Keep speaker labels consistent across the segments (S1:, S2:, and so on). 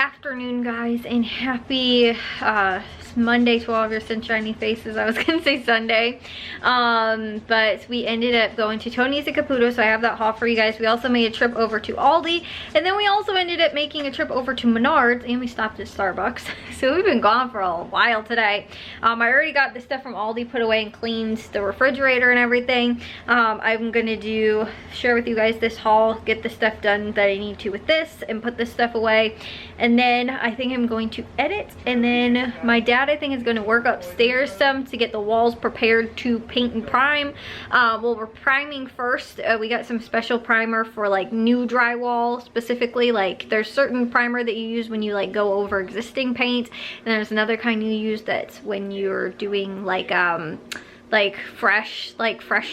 S1: afternoon, guys, and happy Monday to all of your sunshiny faces. I was gonna say Sunday, but we ended up going to Tony's and Caputo, so I have that haul for you guys. We also made a trip over to Aldi, and then we also ended up making a trip over to Menards, and we stopped at Starbucks. So we've been gone for a while today. I already got the stuff from Aldi put away and cleaned the refrigerator and everything. I'm gonna share with you guys this haul, get the stuff done that I need to with this, and put this stuff away. And then I think I'm going to edit, and then my dad, I think, is going to work upstairs some to get the walls prepared to paint and prime. Well, we're priming first. We got some special primer for like new drywall specifically. Like there's certain primer that you use when you like go over existing paint, and there's another kind you use that's when you're doing like fresh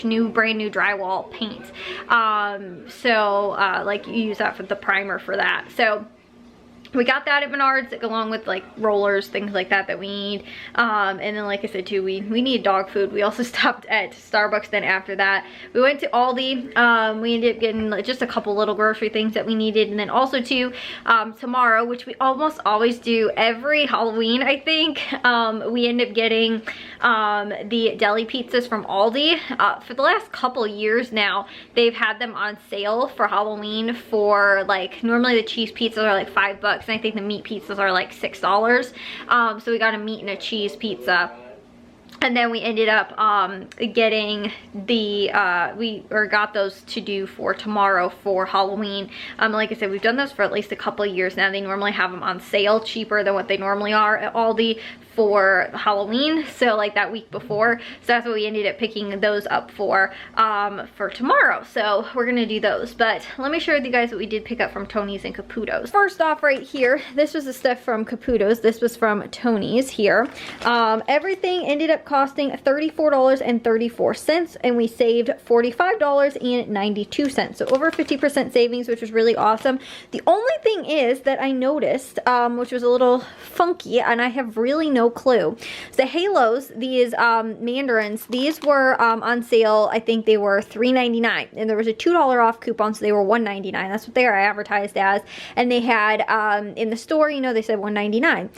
S1: new brand new drywall paint. Like you use that for the primer for that. So we got that at Menards along with like rollers, things like that we need. And then like I said too, we need dog food. We also stopped at Starbucks. Then after that we went to Aldi. We ended up getting like, just a couple little grocery things that we needed. And then also too, tomorrow, which we almost always do every Halloween, I think, we end up getting the deli pizzas from Aldi. For the last couple years now, they've had them on sale for Halloween for like, normally the cheese pizzas are like $5, and I think the meat pizzas are like $6. So we got a meat and a cheese pizza. And then we ended up getting the got those to do for tomorrow for Halloween. Like I said, we've done those for at least a couple of years now. They normally have them on sale cheaper than what they normally are at Aldi for Halloween, so like that week before. So that's what we ended up picking those up for tomorrow. So we're gonna do those, but let me share with you guys what we did pick up from Tony's and Caputo's. First off, right here, this was the stuff from Caputo's. This was from Tony's here. Everything ended up costing $34.34, and we saved $45.92, so over 50% savings, which was really awesome. The only thing is that I noticed, which was a little funky, and I have really no clue. The halos, these mandarins, these were on sale. I think they were $3.99, and there was a $2 off coupon, so they were $1.99. That's what they are advertised as. And they had in the store, you know, they said $1.99.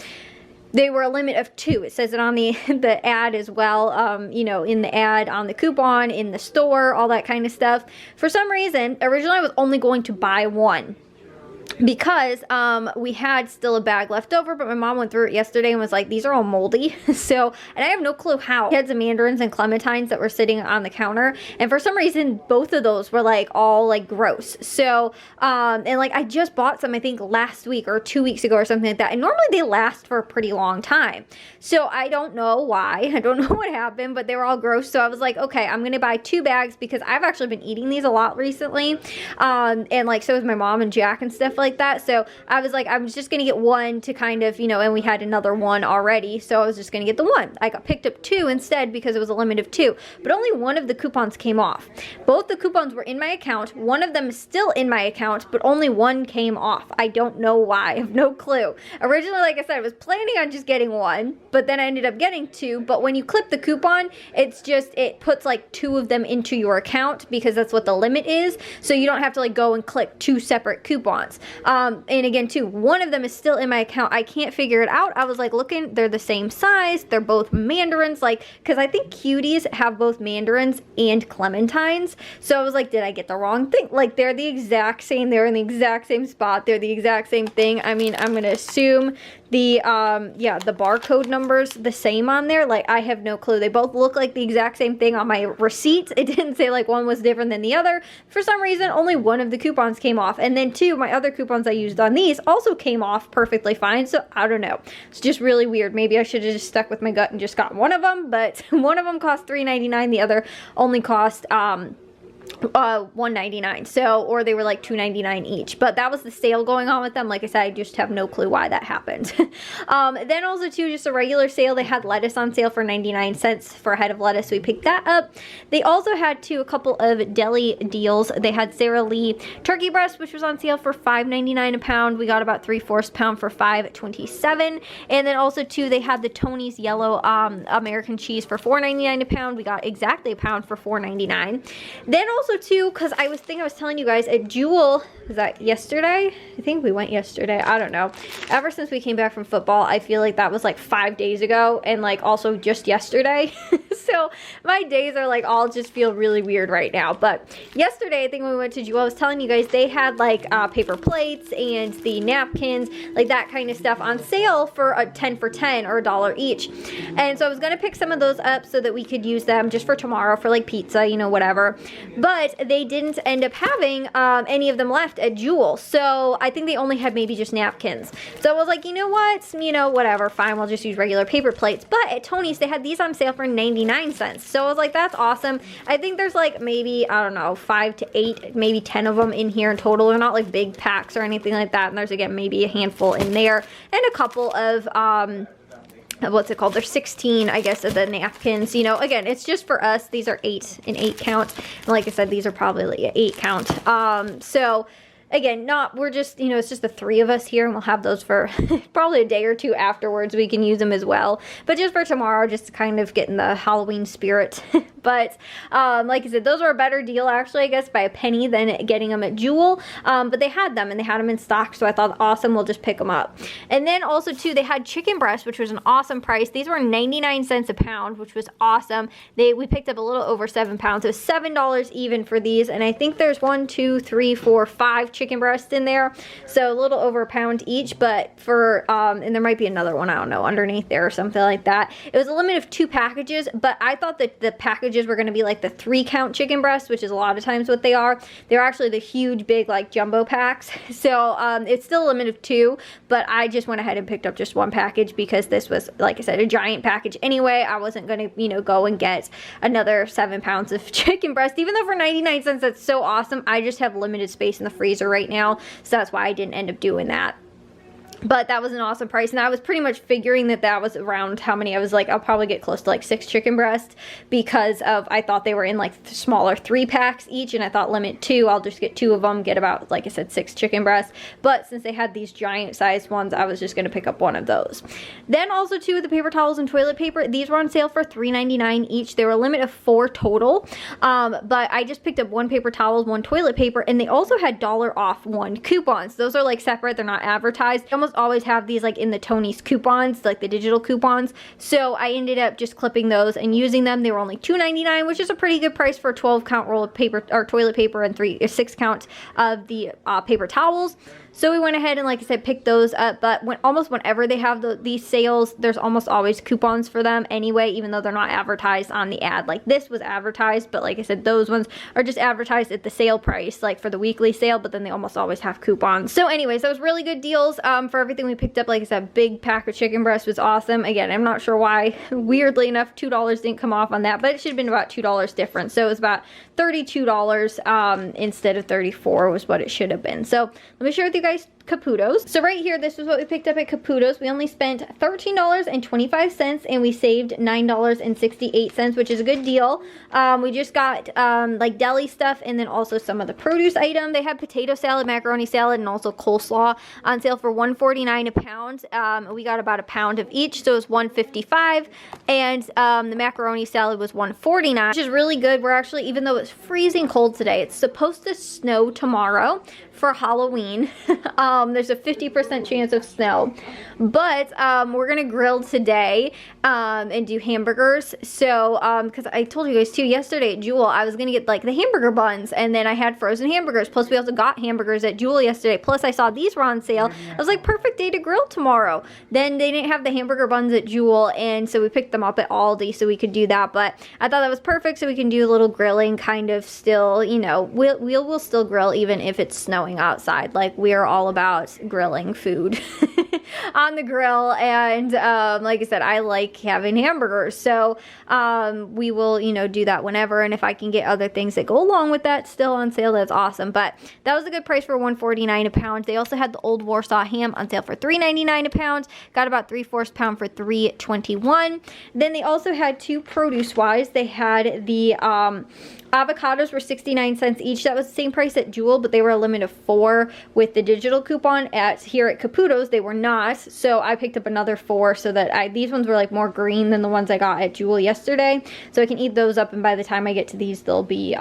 S1: They were a limit of 2. It says it on the ad as well, you know, in the ad, on the coupon, in the store, all that kind of stuff. For some reason, originally I was only going to buy one, because we had still a bag left over, but my mom went through it yesterday and was like, these are all moldy. So, and I have no clue how. We had some mandarins and clementines that were sitting on the counter, and for some reason both of those were like all like gross. So and like I just bought some, I think last week or 2 weeks ago or something like that, and normally they last for a pretty long time. So I don't know why, I don't know what happened, but they were all gross. So I was like, okay, I'm gonna buy 2 bags, because I've actually been eating these a lot recently, and like so is my mom and Jack and stuff like that. So I was like, I was just gonna get one to kind of, you know, and we had another one already, so I was just gonna get the one. I picked up 2 instead because it was a limit of 2, but only one of the coupons came off. Both the coupons were in my account. One of them is still in my account, but only one came off. I don't know why. I have no clue. Originally, like I said, I was planning on just getting one, but then I ended up getting 2. But when you clip the coupon, it's just, it puts like 2 of them into your account, because that's what the limit is. So you don't have to like go and click 2 separate coupons. And again too, one of them is still in my account. I can't figure it out. I was like looking, they're the same size, they're both mandarins, like, because I think Cuties have both mandarins and clementines. So I was like, did I get the wrong thing? Like, they're the exact same, they're in the exact same spot, they're the exact same thing. I mean, I'm gonna assume the the barcode numbers the same on there. Like, I have no clue. They both look like the exact same thing on my receipt. It didn't say like one was different than the other. For some reason, only one of the coupons came off, and then 2, my other coupons I used on these also came off perfectly fine. So I don't know, it's just really weird. Maybe I should have just stuck with my gut and just got one of them, but one of them cost $3.99, the other only cost $1.99. So, or they were like $2.99 each, but that was the sale going on with them. Like I said, I just have no clue why that happened. Then also too, just a regular sale, they had lettuce on sale for 99 cents for a head of lettuce, so we picked that up. They also had too a couple of deli deals. They had Sara Lee turkey breast, which was on sale for $5.99 a pound. We got about 3/4 pound for $5.27. And then also too, they had the Tony's yellow American cheese for $4.99 a pound. We got exactly a pound for $4.99. Then also too, because I was telling you guys at Jewel, was that yesterday? I think we went yesterday. I don't know. Ever since we came back from football, I feel like that was like 5 days ago, and like also just yesterday. So my days are like all just feel really weird right now. But yesterday, I think when we went to Jewel, I was telling you guys they had like paper plates and the napkins, like that kind of stuff on sale for a 10 for 10 or $1 each. And so I was gonna pick some of those up so that we could use them just for tomorrow for like pizza, you know, whatever. But they didn't end up having any of them left at Jewel. So I think they only had maybe just napkins. So I was like, you know what? You know, whatever, fine, we'll just use regular paper plates. But at Tony's, they had these on sale for 99 cents. So I was like, that's awesome. I think there's like maybe, I don't know, 5 to 8, maybe 10 of them in here in total. They're not like big packs or anything like that. And there's, again, maybe a handful in there. And a couple of, what's it called? There's 16, I guess, of the napkins. You know, again, it's just for us. These are 8 in 8 count. And like I said, these are probably like an 8 count. So again, we're just, you know, it's just the 3 of us here, and we'll have those for probably a day or 2 afterwards. We can use them as well. But just for tomorrow, just to kind of get in the Halloween spirit. But like I said, those were a better deal, actually, I guess, by a penny than getting them at Jewel. But they had them, and they had them in stock, so I thought, awesome, we'll just pick them up. And then also, too, they had chicken breasts, which was an awesome price. These were 99 cents a pound, which was awesome. We picked up a little over 7 pounds. It was $7 even for these, and I think there's 1, 2, 3, 4, 5 chicken breasts in there, so a little over a pound each. But for and there might be another one, I don't know, underneath there or something like that. It was a limit of 2 packages, but I thought that the packages were going to be like the 3 count chicken breasts, which is a lot of times what they are. They're actually the huge big like jumbo packs. So it's still a limit of 2, but I just went ahead and picked up just 1 package because this was, like I said, a giant package anyway. I wasn't going to, you know, go and get another 7 pounds of chicken breast, even though for 99 cents that's so awesome. I just have limited space in the freezer right now, so that's why I didn't end up doing that. But that was an awesome price, and I was pretty much figuring that was around how many. I was like, I'll probably get close to like 6 chicken breasts because of, I thought they were in like smaller 3 packs each, and I thought limit 2, I'll just get 2 of them, get about, like I said, 6 chicken breasts. But since they had these giant sized ones, I was just going to pick up 1 of those. Then also, too, the paper towels and toilet paper, these were on sale for $3.99 each. They were a limit of 4 total, but I just picked up 1 paper towel, 1 toilet paper, and they also had $1 off 1 coupons. Those are like separate, they're not advertised. Almost always have these like in the Tony's coupons, like the digital coupons. So I ended up just clipping those and using them. They were only $2.99, which is a pretty good price for a 12 count roll of paper or toilet paper and 6 count of the paper towels. So we went ahead and, like I said, picked those up. But almost whenever they have these sales, there's almost always coupons for them anyway, even though they're not advertised on the ad. Like this was advertised, but like I said, those ones are just advertised at the sale price, like for the weekly sale, but then they almost always have coupons. So anyways, those really good deals for everything we picked up. Like I said, big pack of chicken breast was awesome. Again, I'm not sure why, weirdly enough, $2 didn't come off on that, but it should have been about $2 difference. So it was about $32 instead of $34 was what it should have been. So let me share with you guys Caputo's. So right here, this is what we picked up at Caputo's. We only spent $13.25 and we saved $9.68, which is a good deal. We just got like deli stuff and then also some of the produce item. They had potato salad, macaroni salad, and also coleslaw on sale for $1.49 a pound. We got about a pound of each, so it was $1.55, and the macaroni salad was $1.49, which is really good. We're actually, even though it's freezing cold today, it's supposed to snow tomorrow for Halloween. There's a 50% chance of snow, but we're gonna grill today and do hamburgers. So because I told you guys too yesterday at Jewel, I was gonna get like the hamburger buns, and then I had frozen hamburgers, plus we also got hamburgers at Jewel yesterday, plus I saw these were on sale. I was like, perfect day to grill tomorrow. Then they didn't have the hamburger buns at Jewel, and so we picked them up at Aldi so we could do that. But I thought that was perfect, so we can do a little grilling kind of still, you know, we'll still grill even if it's snowing outside. Like, we're all about grilling food on the grill, and like I said, I like having hamburgers, so we will, you know, do that whenever, and if I can get other things that go along with that still on sale, that's awesome. But that was a good price for $1.49 a pound. They also had the Old Warsaw ham on sale for $3.99 a pound. Got about 3/4 pound for $3.21. Then they also had two produce wise. They had the avocados were 69 cents each. That was the same price at Jewel, but they were a limit of 4 with the digital coupon. Here at Caputo's, they were not. So I picked up another 4 so that these ones were like more green than the ones I got at Jewel yesterday. So I can eat those up, and by the time I get to these, they'll be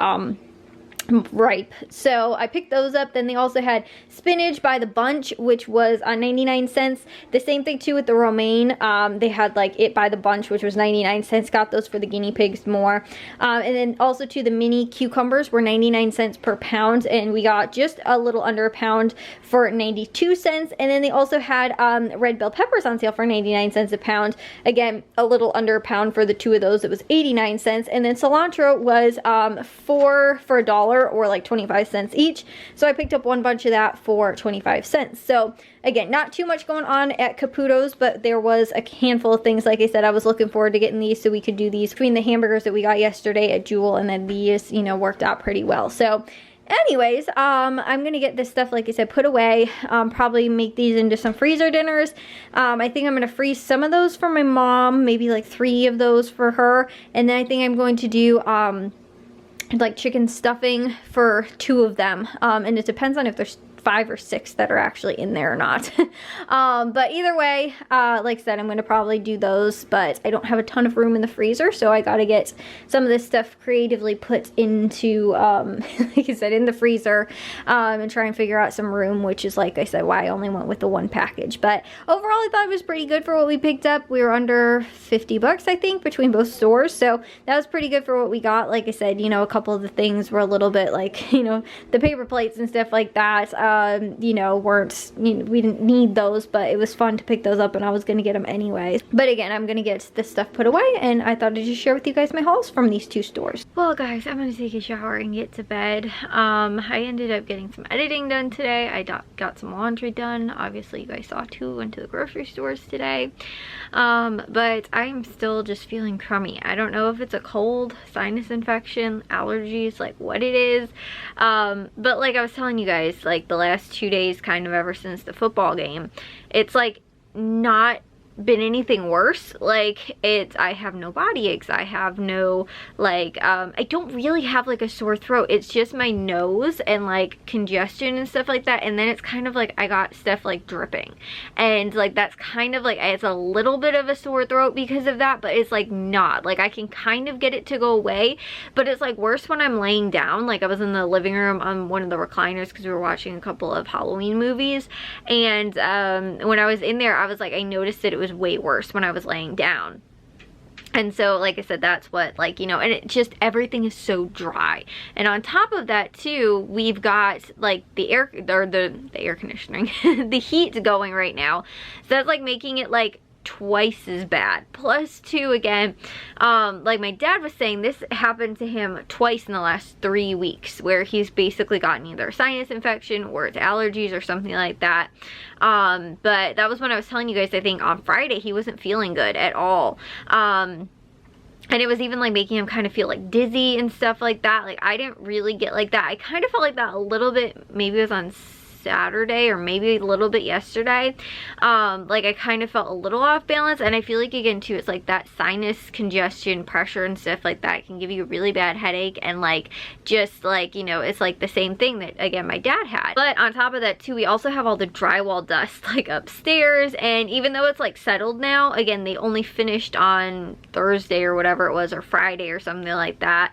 S1: ripe. So I picked those up. Then they also had spinach by the bunch, which was 99 cents. The same thing too with the romaine. They had like it by the bunch, which was 99 cents. Got those for the guinea pigs more. And then also too, the mini cucumbers were 99 cents per pound, and we got just a little under a pound for 92 cents. And then they also had red bell peppers on sale for 99 cents a pound. Again, a little under a pound for the two of those. It was 89 cents. And then cilantro was four for $1, or like 25 cents each. So I picked up one bunch of that for 25 cents. So again, not too much going on at Caputo's, but there was a handful of things. Like I said, I was looking forward to getting these so we could do these between the hamburgers that we got yesterday at Jewel, and then these, you know, worked out pretty well. So anyways, I'm gonna get this stuff, like I said, put away. Probably make these into some freezer dinners. I think I'm gonna freeze some of those for my mom, maybe like 3 of those for her, and then I think I'm going to do like chicken stuffing for 2 of them, and it depends on if there's 5 or 6 that are actually in there or not. But either way, like I said, I'm going to probably do those, but I don't have a ton of room in the freezer, so I got to get some of this stuff creatively put into, like I said, in the freezer, and try and figure out some room, which is, like I said, why I only went with the one package. But overall, I thought it was pretty good for what we picked up. We were under 50 bucks, I think, between both stores, so that was pretty good for what we got. Like I said, you know, a couple of the things were a little bit like, you know, the paper plates and stuff like that, you know, weren't, you know, we didn't need those, but it was fun to pick those up, and I was gonna get them anyways. But again, I'm gonna get this stuff put away, and I thought I'd just share with you guys my hauls from these 2 stores. Well guys, I'm gonna take a shower and get to bed. I ended up getting some editing done today. I got some laundry done. Obviously you guys saw too, went to the grocery stores today. But I'm still just feeling crummy. I don't know if it's a cold, sinus infection, allergies, like what it is. But like I was telling you guys, like the last 2 days, kind of ever since the football game, it's like not been anything worse. Like I have no body aches, I have no like I don't really have like a sore throat. It's just my nose and like congestion and stuff like that, and then it's kind of like I got stuff like dripping, and like that's kind of like, it's a little bit of a sore throat because of that, but it's like not like, I can kind of get it to go away, but it's like worse when I'm laying down. Like I was in the living room on one of the recliners because we were watching a couple of Halloween movies, and when I was in there, I was like, I noticed that it was way worse when I was laying down. And so, like I said, that's what, like, you know, and it just, everything is so dry. And on top of that too, we've got like the air conditioning, the heat going right now. So that's like making it like twice as bad. Plus too, again, like my dad was saying, this happened to him twice in the last 3 weeks, where he's basically gotten either a sinus infection or it's allergies or something like that. But that was when I was telling you guys, I think on Friday, he wasn't feeling good at all. And it was even like making him kind of feel like dizzy and stuff like that. Like I didn't really get like that. I kind of felt like that a little bit, maybe it was on Saturday or maybe a little bit yesterday. Like I kind of felt a little off balance, and I feel like again too, it's like that sinus congestion, pressure and stuff like that can give you a really bad headache, and like just like, you know, it's like the same thing that again my dad had. But on top of that too, we also have all the drywall dust like upstairs, and even though it's like settled now, again they only finished on Thursday or whatever it was, or Friday or something like that,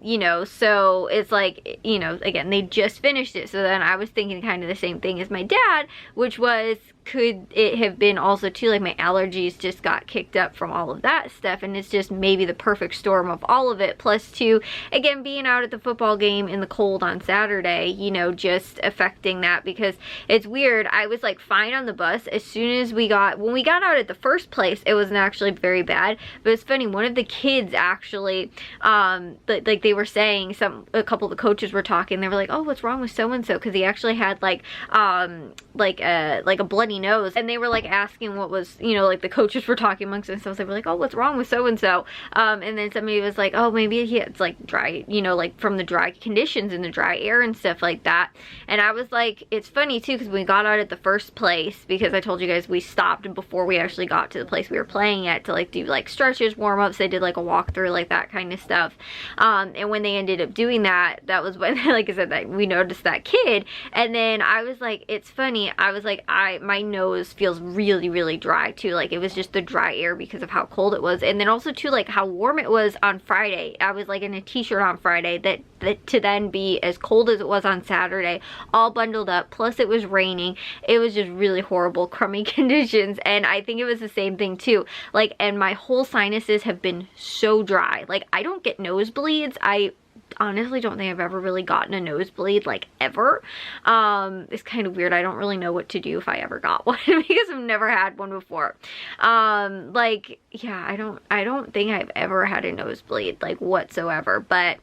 S1: you know, so it's like, you know, again they just finished it. So then I was thinking kind of the same thing as my dad, which was, could it have been also too like my allergies just got kicked up from all of that stuff, and it's just maybe the perfect storm of all of it, plus too again being out at the football game in the cold on Saturday, you know, just affecting that. Because it's weird, I was like fine on the bus as soon as when we got out at the first place, it wasn't actually very bad. But it's funny, one of the kids actually like they were saying, a couple of the coaches were talking, they were like, oh, what's wrong with so and so, because he actually had like a bloody nose, and they were like asking what was, you know, like the coaches were talking amongst themselves, they were like, oh, what's wrong with so and so, and then somebody was like, oh, maybe it's like dry, you know, like from the dry conditions and the dry air and stuff like that. And I was like, it's funny too, because we got out at the first place, because I told you guys we stopped before we actually got to the place we were playing at to like do like stretches, warm-ups, they did like a walkthrough, like that kind of stuff, and when they ended up doing that, that was when like I said, that we noticed that kid. And then I was like, it's funny, I was like, my nose feels really, really dry too. Like it was just the dry air because of how cold it was. And then also too, like how warm it was on Friday. I was like in a t-shirt on Friday, that to then be as cold as it was on Saturday, all bundled up, plus it was raining. It was just really horrible, crummy conditions. And I think it was the same thing too. Like, and my whole sinuses have been so dry. Like I don't get nosebleeds. I honestly don't think I've ever really gotten a nosebleed, like ever. It's kind of weird. I don't really know what to do if I ever got one because I've never had one before. Like, yeah, I don't think I've ever had a nosebleed, like whatsoever. But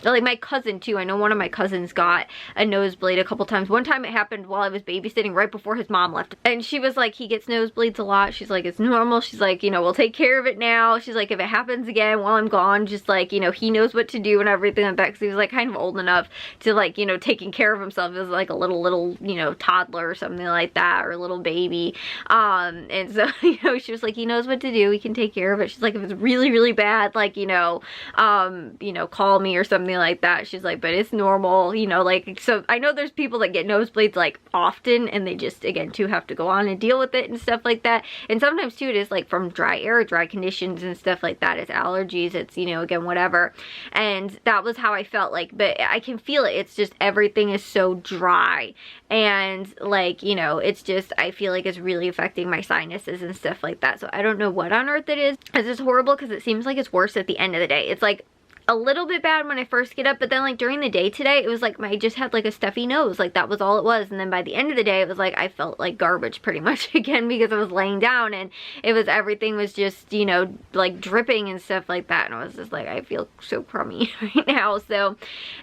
S1: like my cousin too, I know one of my cousins got a nosebleed a couple times. One time it happened while I was babysitting right before his mom left, and she was like, he gets nosebleeds a lot. She's like, it's normal. She's like, you know, we'll take care of it now. She's like, if it happens again while I'm gone, just like, you know, he knows what to do and everything like that, because he was like kind of old enough to like, you know, taking care of himself as like a little, you know, toddler or something like that, or a little baby. And so, you know, she was like, he knows what to do. We can take care of it. She's like, if it's really, really bad, like, you know, call me or something like that. She's like, but it's normal, you know, like, so I know there's people that get nosebleeds like often, and they just, again, too, have to go on and deal with it and stuff like that. And sometimes too, it is like from dry air, dry conditions and stuff like that. It's allergies, it's, you know, again, whatever. And that was how I felt like, but I can feel it. It's just everything is so dry, and like, you know, it's just, I feel like it's really affecting my sinuses and stuff like that. So I don't know what on earth it is. It's just horrible because it seems like it's worse at the end of the day. It's like a little bit bad when I first get up, but then like during the day today, it was like I just had like a stuffy nose, like that was all it was. And then by the end of the day, it was like I felt like garbage pretty much again, because I was laying down and it was, everything was just, you know, like dripping and stuff like that. And I was just like, I feel so crummy right now. So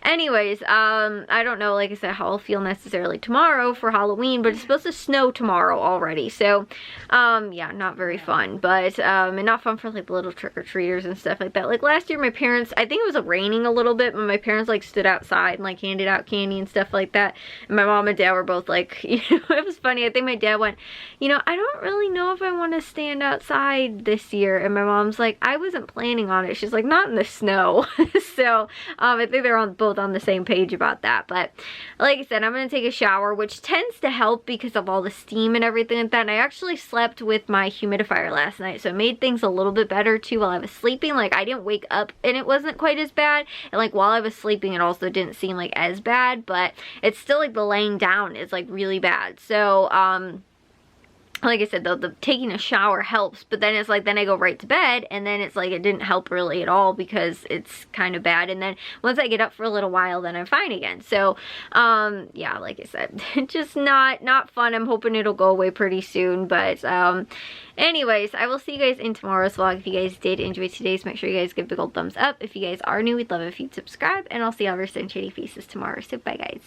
S1: anyways, I don't know, like I said, how I'll feel necessarily tomorrow for Halloween, but it's supposed to snow tomorrow already. So yeah, not very fun, but and not fun for like the little trick-or-treaters and stuff like that. Like last year, my parents, I think it was raining a little bit, but my parents like stood outside and like handed out candy and stuff like that. And my mom and dad were both like, you know, it was funny. I think my dad went, you know, I don't really know if I want to stand outside this year. And my mom's like, I wasn't planning on it. She's like, not in the snow. So I think they're both on the same page about that. But like I said, I'm going to take a shower, which tends to help because of all the steam and everything like that. And I actually slept with my humidifier last night, so it made things a little bit better too while I was sleeping. Like I didn't wake up and it wasn't quite as bad, and like while I was sleeping it also didn't seem like as bad, but it's still like the laying down is like really bad. So like I said though, the taking a shower helps, but then it's like, then I go right to bed, and then it's like it didn't help really at all because it's kind of bad. And then once I get up for a little while, then I'm fine again. So yeah, like I said, just not fun. I'm hoping it'll go away pretty soon, but anyways, I will see you guys in tomorrow's vlog. If you guys did enjoy today's, make sure you guys give a big old thumbs up. If you guys are new, we'd love it if you'd subscribe, and I'll see all of your sunshiny faces tomorrow. So bye guys.